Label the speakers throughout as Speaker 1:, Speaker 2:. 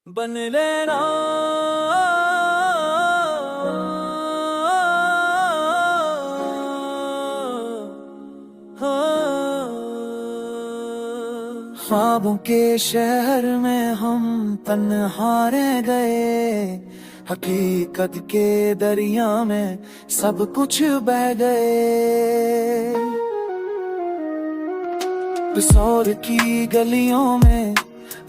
Speaker 1: बन लेना ख्वाबों के शहर में हम तन्हा रह गए, हकीकत के दरिया में सब कुछ बह गए। पिसौर की गलियों में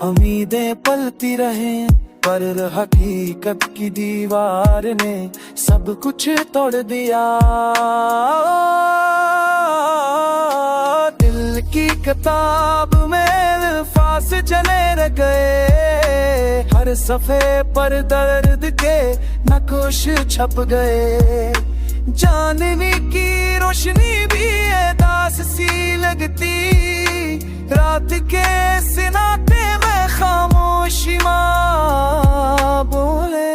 Speaker 1: उम्मीदें पलती रहे, पर हकीकत की दीवार ने सब कुछ तोड़ दिया। दिल की किताब में अल्फाज चले रह गए, हर सफ़े पर दर्द के नक्श छप गए। चांदनी की रोशनी भी एहसास सी लगती, रात के सिनाटे में खामोशी माँ बोले।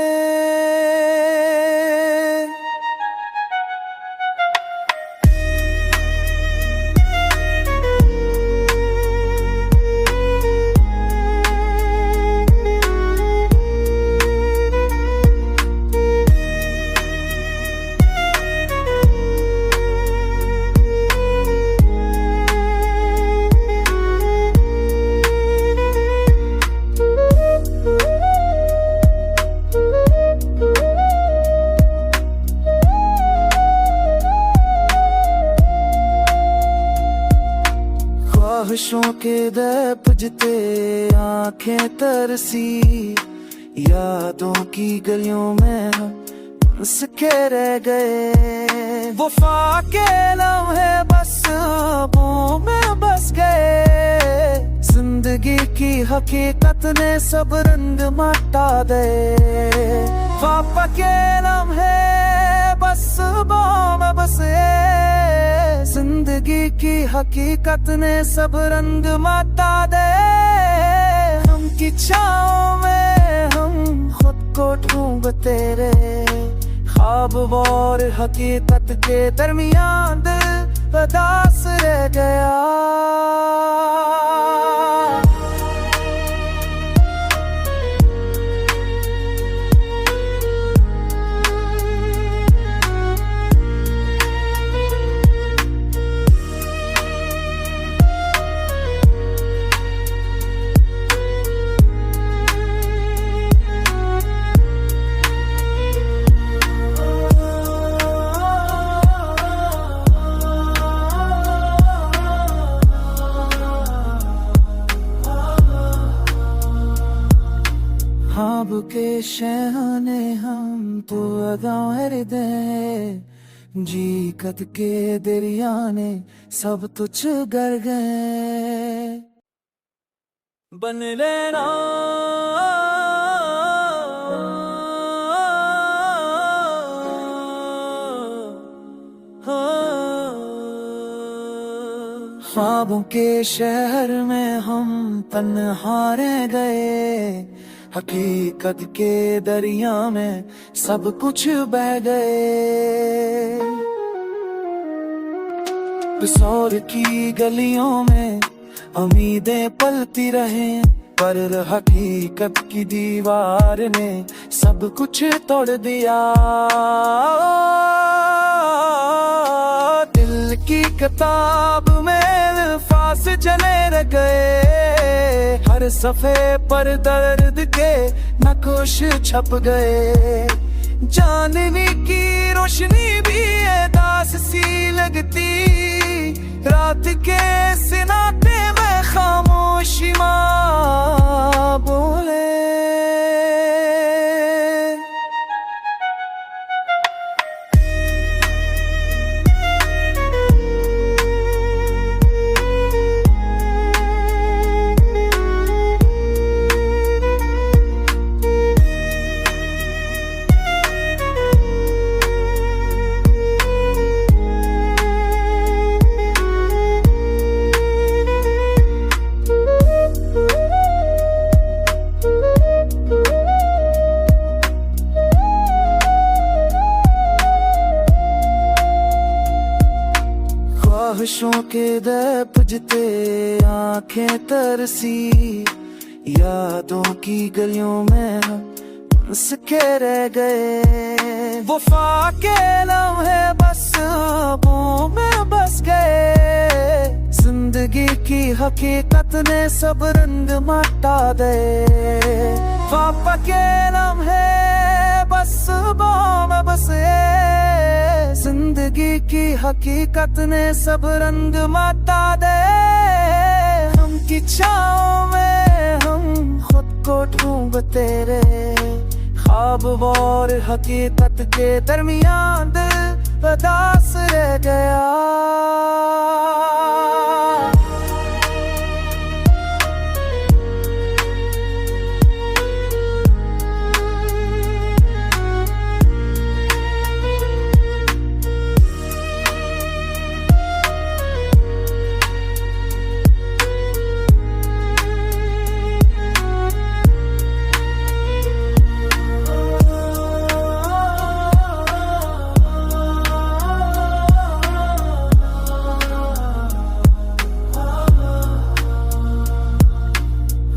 Speaker 1: ख्वाहिशों के दपजते आंखें तरसी, यादों की गलियों में हम फंस के रह गए। वफा के लम्हे बस ख्वाबों में बस गए, जिंदगी की हकीकत ने सब रंग मिटा दे। वफा के लम्हे बस ख्वाबों में बस गए, जिंदगी की हकीकत ने सब रंग मिटा दे। हम की छाँव में हम खुद को ढूंढते रहे, ख्वाब और हकीकत के दरमियान दिल उदास रह गया। ख्वाब के शहने हम तो अदार दे, जी कद के दरिया ने सब तुझ कर गए। बन लेना ख्वाबों के शहर में हम तन्हा रह गए, हकीकत के दरिया में सब कुछ बह गए। पिसौर की गलियों में उम्मीदें पलती रहे, पर हकीकत की दीवार ने सब कुछ तोड़ दिया। दिल की किताब में अल्फाज चले रह गए, हर सफ़े पर दर्द के नक्श छप गए। चांदनी की रोशनी भी एहसास सी लगती, रात के सिनाटे में खामोशी माँ बोले। ख्वाहिशों के दपजते आंखें तरसी, यादों की गलियों में हम बस के रह गए। वफा के लम्हे बस ख्वाबों में बस गए। जिंदगी की हकीकत ने सब रंग मिटा दे। वफा के लम्हे बस ख्वाबों में बस गए। जिंदगी की हकीकत ने सब रंग मिटा दे। हम की छाँव में हम खुद को ढूंढते रहे। ख्वाब और हकीकत के दरमियान दिल उदास रह गया।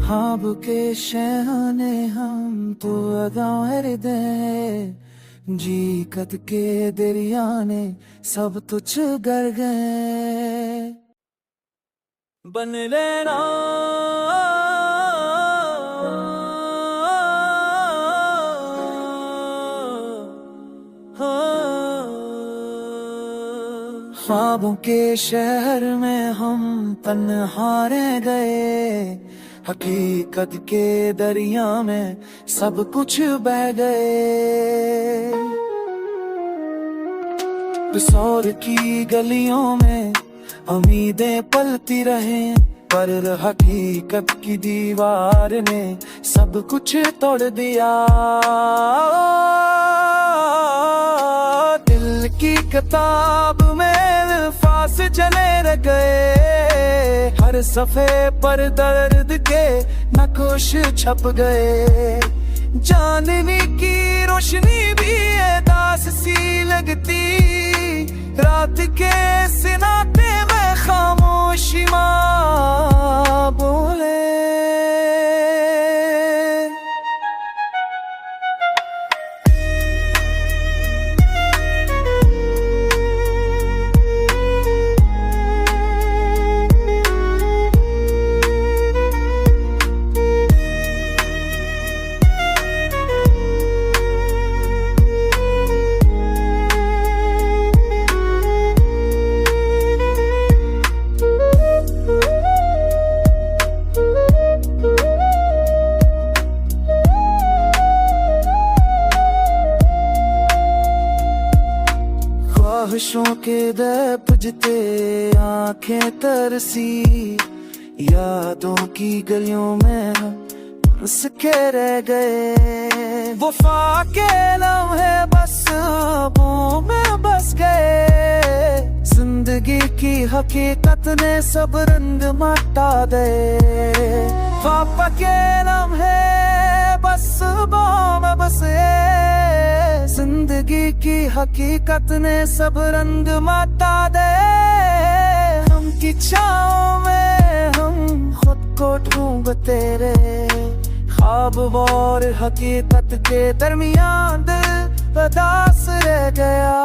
Speaker 1: ख्वाब के शहने हम तो अदार दे। जी कद के दरिया ने सब तुझ गर गए। बन लेना ख्वाबों के शहर में हम तन्हा रह गए। हकीकत के दरिया में सब कुछ बह गए। पिसौर की गलियों में उम्मीदें पलती रहे, पर हकीकत की दीवार ने सब कुछ तोड़ दिया। दिल की किताब में अल्फाज चले रह गए। हर सफ़े पर दर्द के नक्श छप गए। चांदनी की रोशनी भी एहसास सी लगती। रात के सिनाटे में खामोशी माँ बोले। ख्वाहिशों के दपजते आंखें तरसी। यादों की गलियों में हम बस के रह गए। वफा के लम्हे बस ख्वाबों में बस गए। जिंदगी की हकीकत ने सब रंग मिटा दे। वफा के लम्हे बस ख्वाबों में बस गए। जिंदगी की हकीकत ने सब रंग मिटा दे। हम की छाँव में हम खुद को ढूंढते रहे। ख्वाब और हकीकत के दरमियान दिल उदास रह गया।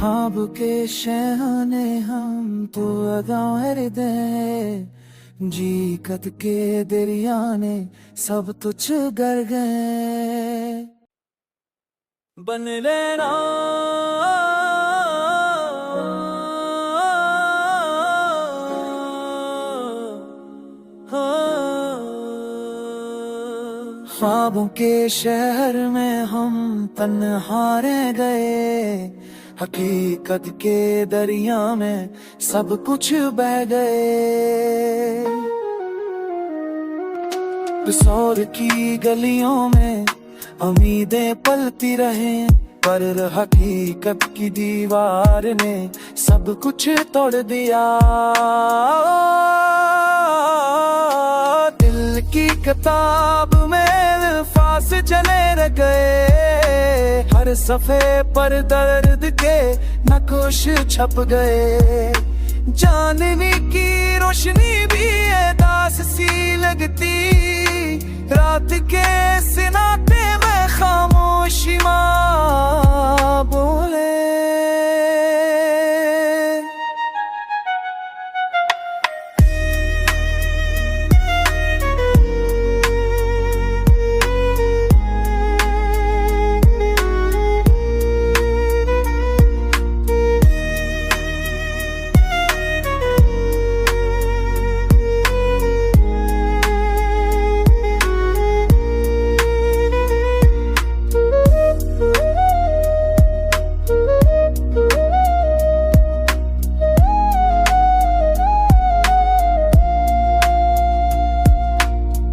Speaker 1: ख्वाब के शहने हम तो अदार दे। जी कद के दरिया ने सब तुझ गर गए। बन लेना ख्वाबों के शहर में हम तन्हा रह गए। हकीकत के दरिया में सब कुछ बह गए। पिसौर की गलियों में उम्मीदें पलती रहे, पर हकीकत की दीवार ने सब कुछ तोड़ दिया। दिल की किताब में अल्फाज चले रह गए, हर सफ़े पर दर्द के नक्श छप गए। चांदनी की रोशनी भी एहसास सी लगती, रात के सिनाटे में खामोशी माँ बोले।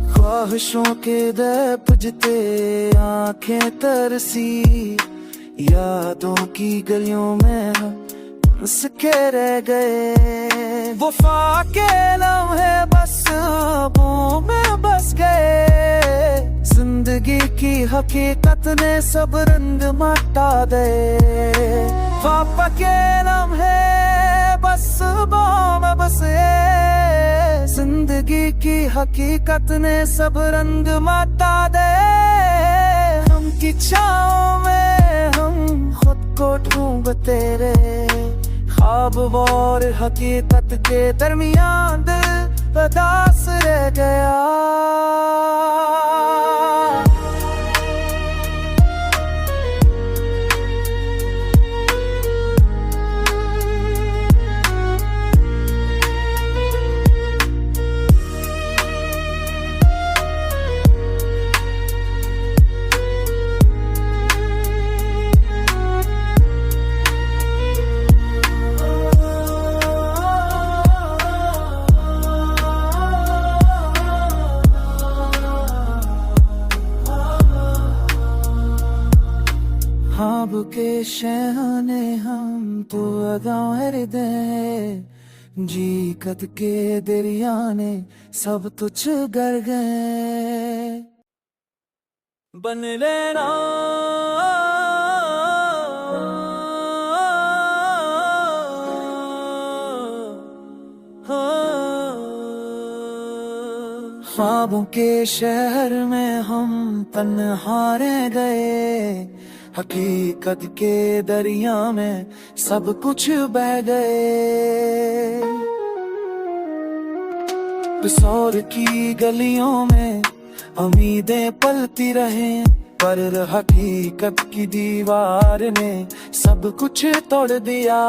Speaker 1: ख्वाहिशों के दपजते आंखें तरसी, यादों की गलियों में हम बस के रह गए। वफा के लम्हे बस ख्वाबों में बस गए, जिंदगी की हकीकत ने सब रंग मिटा दे। वफा के लम्हे बस ख्वाबों में बस गए, जिंदगी की हकीकत ने सब रंग मिटा दे। हम की छाँव में हम खुद को ढूंढते रहे, ख्वाब और हकीकत के दरमियान दिल उदास रह गया। ख्वाब के शहने हम तो अदार दे, जी कद के दरिया ने सब तुझ कर गए। बन लेना ख्वाबों के शहर में हम तन्हा रह गए, हकीकत के दरिया में सब कुछ बह गए। पिसौर की गलियों में उम्मीदें पलती रहे, पर हकीकत की दीवार ने सब कुछ तोड़ दिया।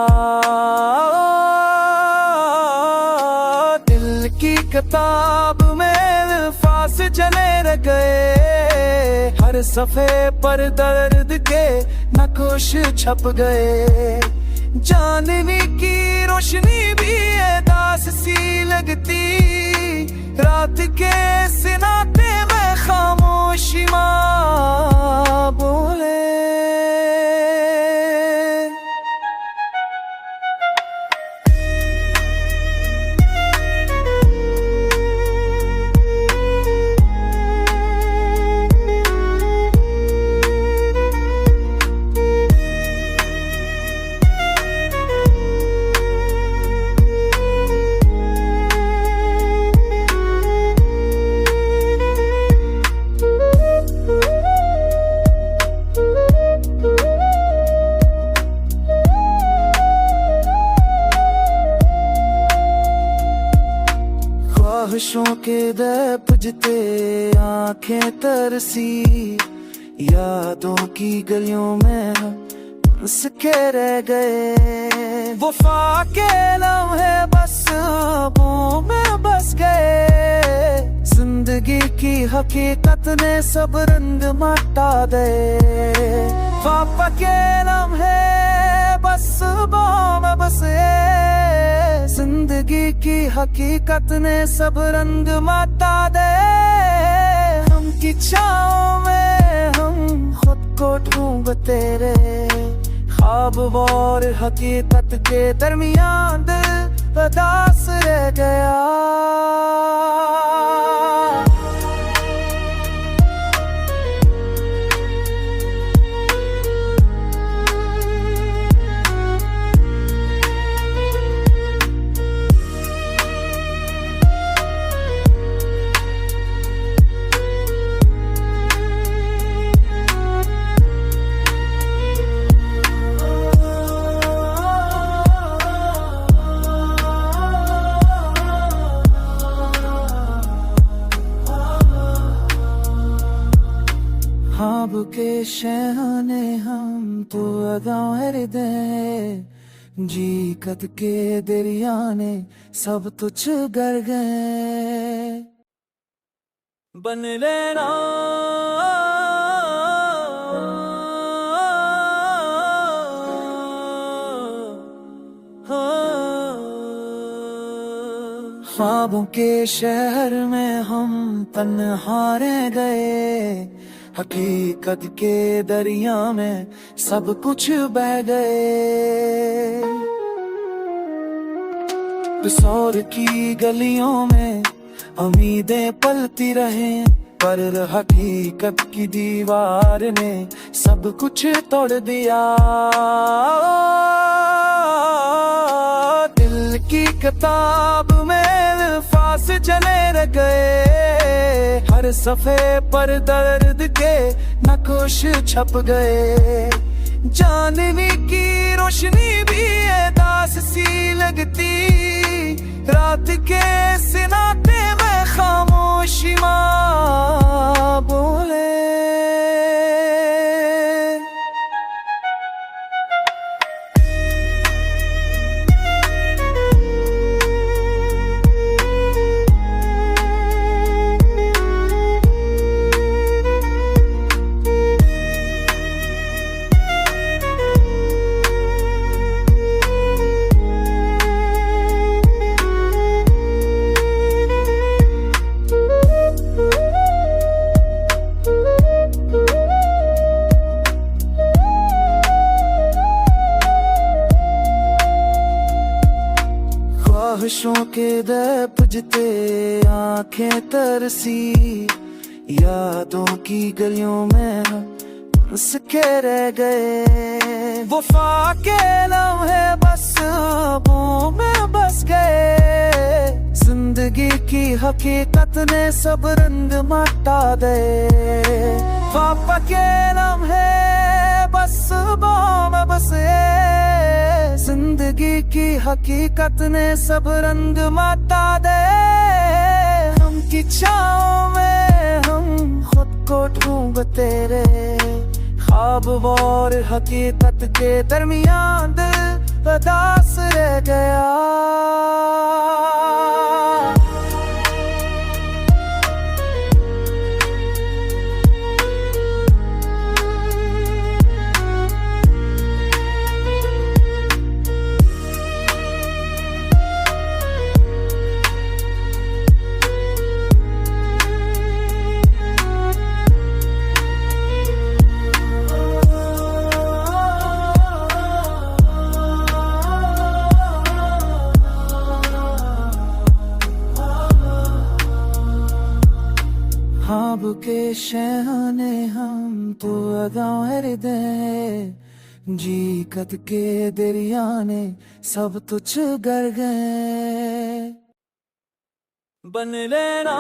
Speaker 1: दिल की किताब में अल्फाज चले रह गए, हर सफ़े पर दर्द के नक्श छप गए। चांदनी की रोशनी भी एहसास सी लगती, रात के सिनाटे में खामोशी माँ बोले। ख्वाहिशों के दपजते आंखें तरसी, यादों की गलियों में हम बस के रह गए। वफा के लम्हे बस ख्वाबों में बस गए, जिंदगी की हकीकत ने सब रंग मिटा दे। वफा के लम्हे बस बस बाहों में बसे। जिंदगी की हकीकत ने सब रंग माता दे। हम की छाँव में हम खुद को ढूंढते रहे। ख्वाब और हकीकत के दरमियान दिल उदास रह गया। ख्वाब के शहने हम तो अदार दे। जी कद के दरिया ने सब तुझ गर गए। बन लेना ख्वाबों के शहर में हम तन्हा रह गए। हकीकत के दरिया में सब कुछ बह गए। पिसौर की गलियों में उम्मीदें पलती रहे, पर हकीकत की दीवार ने सब कुछ तोड़ दिया। दिल की किताब में अल्फाज चले रह गए। हर सफ़े पर दर्द के नक्श छप गए। चांदनी की रोशनी भी दास सी लगती। रात के सिनाटे में खामोशी माँ बोले। ख्वाहिशों के दपजते आंखें तरसी। यादों की गलियों में हम बस के रह गए। वफा के लम्हे बस ख्वाबों में बस गए। जिंदगी की हकीकत ने सब रंग मिटा दे। वफा के लम्हे बस ख्वाबों में बसे। जिंदगी की हकीकत ने सब रंग मिटा दे। हम की छाँव में हम खुद को ढूंढते रहे। ख्वाब और हकीकत के दरमियान दिल उदास रह गया। ख्वाब के शहने हम तो अदार दे। जी कद के दरिया ने सब तुझ गर गए। बन लेना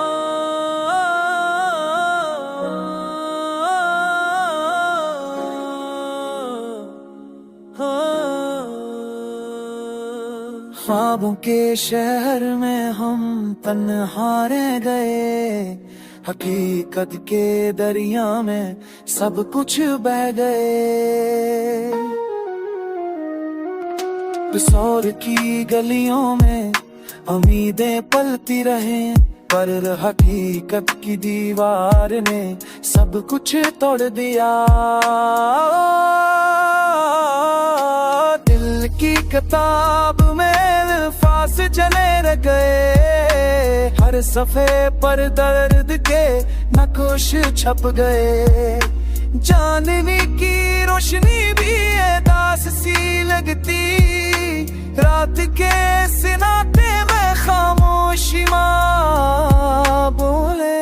Speaker 1: ख्वाबों के शहर में हम तन्हा रह गए। हकीकत के दरिया में सब कुछ बह गए। पिसौर की गलियों में उम्मीदें पलती रहे, पर हकीकत की दीवार ने सब कुछ तोड़ दिया। दिल किताब में अल्फाज चले रह गए, हर सफे पर दर्द के नक्श छप गए। चांदनी की रोशनी भी दास सी लगती, रात के सिनाटे में खामोशी माँ बोले।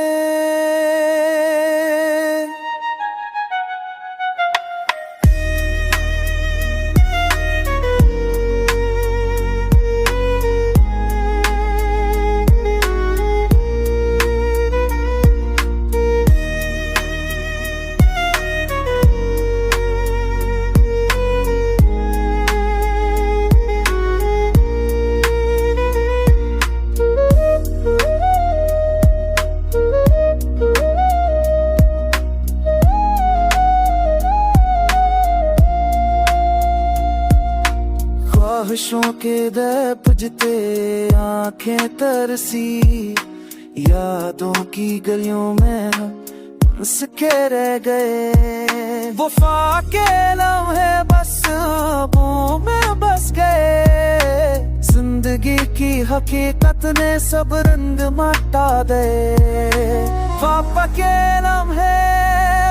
Speaker 1: ख्वाहिशों के दर पुजते आंखें तरसी, यादों की गलियों में हम बस के रह गए। वफा के लम्हे बस ख्वाबों में बस गए, जिंदगी की हकीकत ने सब रंग मिटा दे। वफा के लम्हे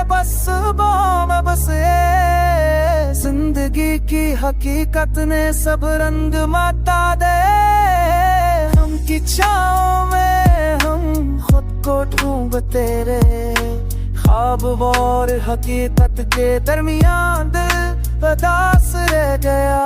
Speaker 1: बस ख्वाबों में बस गए, जिंदगी की हकीकत ने सब रंग मिटा दे। हम की छाँव में हम खुद को ढूंढते रहे, ख्वाब और हकीकत के दरमियान दिल उदास रह गया।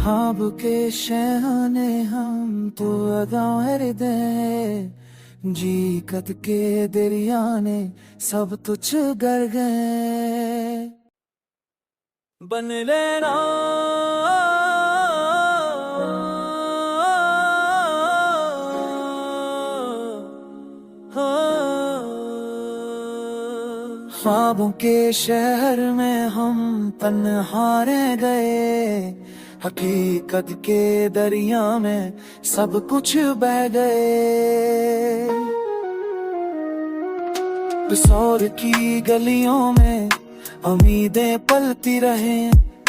Speaker 1: ख्वाब के शहने हम तो अदार दे, जी कद के दरिया ने सब तुझ गर गए। बन लेना ख्वाबों के शहर में हम तन्हा रह गए, हकीकत के दरिया में सब कुछ बह गए। पिसौर की गलियों में उम्मीदें पलती रहे,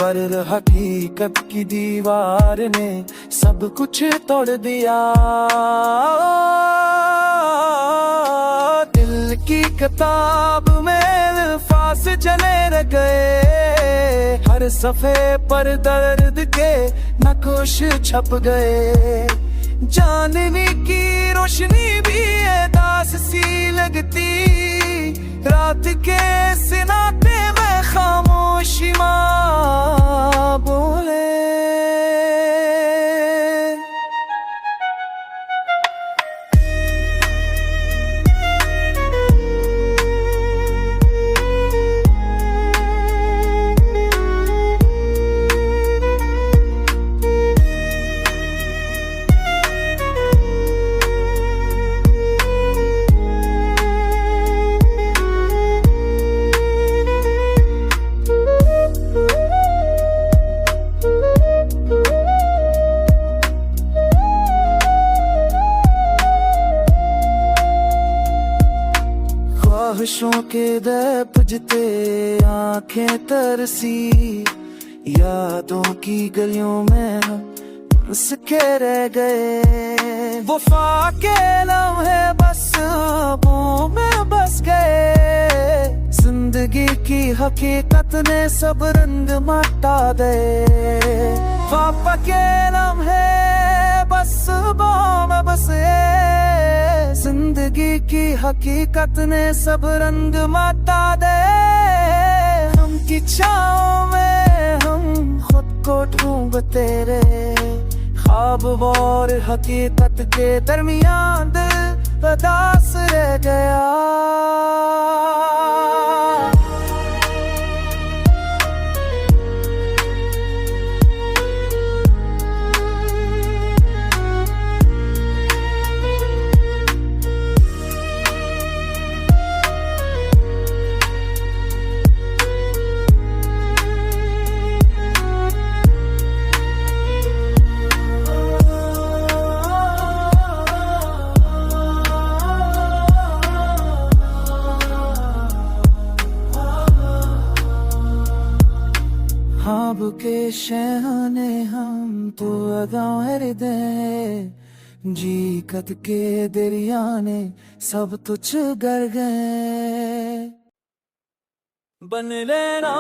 Speaker 1: पर हकीकत की दीवार ने सब कुछ तोड़ दिया। दिल की किताब में अल्फाज चले रह गए, हर सफे पर दर्द के नक्श छप गए। चांदनी की रोशनी भी दास सी लगती, रात के सिनाटे में खामोशी माँ बोले। ख्वाहिशों के दर पुजते आंखें तरसी, यादों की गलियों में हम बस के रह गए। वफा के लम्हे बस ख्वाबों में बस गए, जिंदगी की हकीकत ने सब रंग मिटा दे। वफा के लम्हे बस ख्वाबों में बस गए, जिंदगी की हकीकत ने सब रंग मिटा दे। हम की छाँव में हम खुद को ढूंढते रहे, ख्वाब और हकीकत के दरमियान दिल उदास रह गया। के शहने हम तो अदार दे जी कद के दरिया ने सब तुझ गर गए बन लेना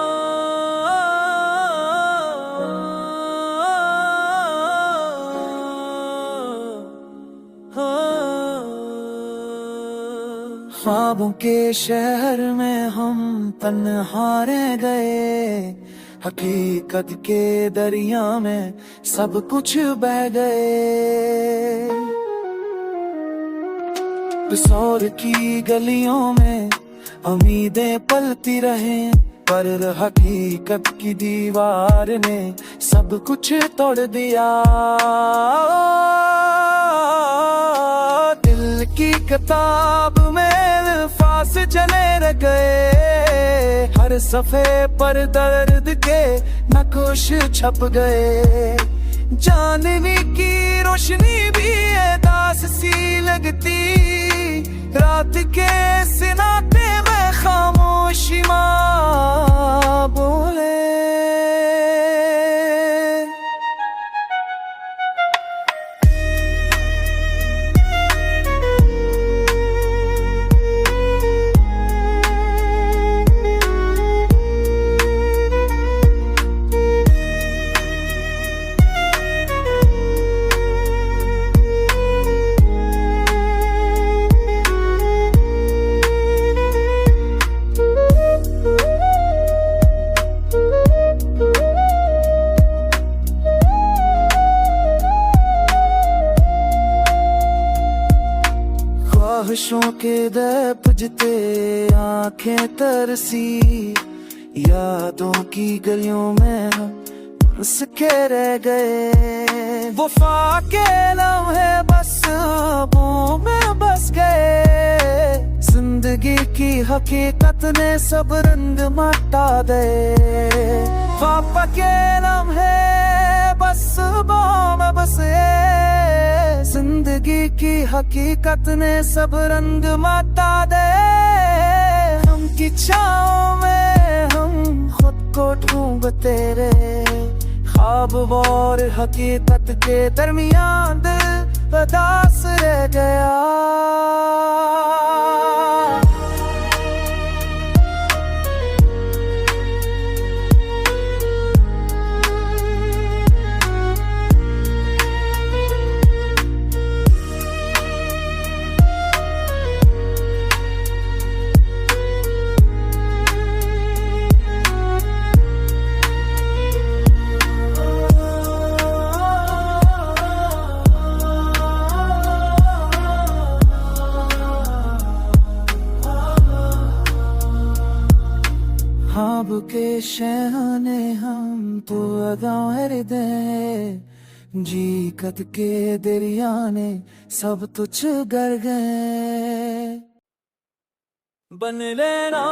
Speaker 1: ख्वाबों के शहर में हम तन्हा रह गए हकीकत के दरिया में सब कुछ बह गए पिसौर की गलियों में उम्मीदें पलती रहे पर हकीकत की दीवार ने सब कुछ तोड़ दिया दिल की किताब में अल्फाज चले रह गए हर सफ़े पर दर्द के नक्श छप गए चांदनी की रोशनी भी दास सी लगती रात के सिनाटे में खामोशी माँ बोले ख्वाहिशों के दपजते आंखें तरसी यादों की गलियों में हम हंस के रह गए वफा के लम्हे बस ख्वाबों में बस गए जिंदगी की हकीकत ने सब रंग मिटा दे वफा के लम्हे बस ख्वाबों में बसे जिंदगी की हकीकत ने सब रंग मिटा दे हम की छाँव में हम खुद को ढूंढते रहे ख्वाब और हकीकत के दरमियान दिल उदास रह गया ख्वाब के शहने हम तो अदार दे जी कद के दरिया ने सब तुझ गर गए बन लेना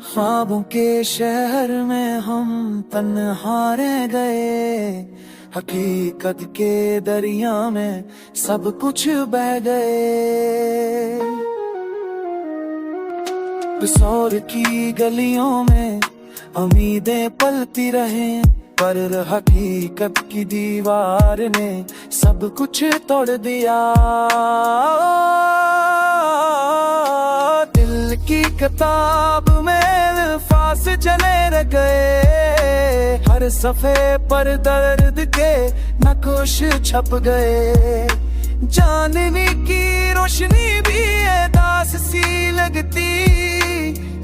Speaker 1: ख्वाबों के शहर में हम तन्हा रह गए हकीकत के दरिया में सब कुछ बह गए पिसौर की गलियों में उम्मीदें पलती रहे पर हकीकत की दीवार ने सब कुछ तोड़ दिया दिल की किताब में अल्फाज चले रह गए हर सफ़े पर दर्द के नक्श छप गए चांदनी की रोशनी भी दास सी लगती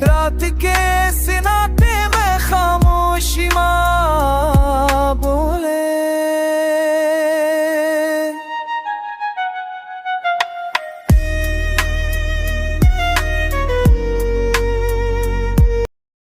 Speaker 1: रात के सिनाटे में खामोशी माँ बोले